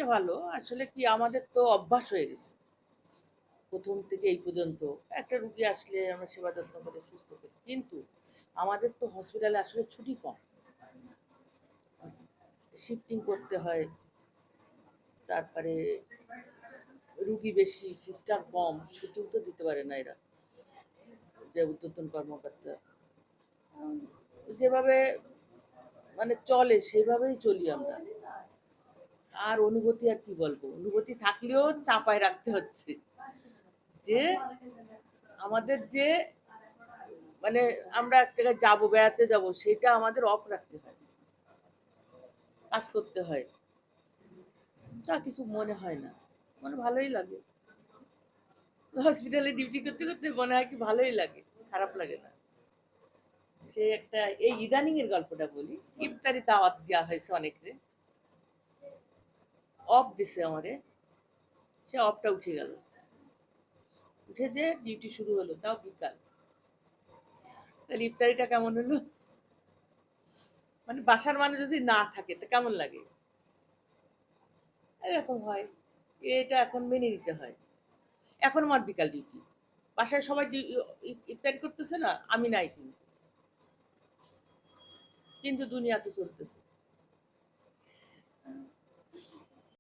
এটা ভালো। আসলে কি আমাদের তো অভ্যাস হয়ে গেছে। প্রথম থেকে এই পর্যন্ত একটা রুগী আসলে আমরা সেবা যত্ন করে সুস্থ করি। কিন্তু আমাদের তো হসপিটালে আসলে ছুটি কম। শিফটিং করতে হয়। তারপরে রুগী বেশি, সিস্টার কম, ছুটিও তো দিতে পারে না এরা, যে ঊর্ধ্বতন কর্মকর্তা। উম, যেভাবে মানে চলে সেভাবেই চলি আমরা। আর অনুভূতি আর কি বলবো, অনুভূতি থাকলেও চাপায় রাখতে হচ্ছে যে আমাদের যে মানে আমরা এক জায়গায় যাবো, বেড়াতে যাবো, সেটা আমাদের অফ রাখতে হয়, কাজ করতে হয়। তা কিছু মনে হয় না, মানে ভালোই লাগে। হসপিটালে ডিউটি করতে করতে মনে হয় কি ভালোই লাগে, খারাপ লাগে না। সে একটা এই ইদানিং এর গল্পটা বলি। ইফতারি দাওয়াত দেওয়া হয়েছে অনেকরে, অফ দিছে আমারে। সে অফটা উঠে গেল, উঠে যে ডিউটি শুরু হলো, তাও বিকাল। তাহলে ইফতারিটা কেমন হলো? মানে বাসার মানুষ যদি না থাকে তো কেমন লাগে? এরকম হয়। এটা এখন মেনে নিতে হয়। এখন আমার বিকাল ডিউটি, বাসায় সবাই ইফতারি করতেছে না, আমি নাই, কিন্তু কিন্তু দুনিয়া তো চলতেছে।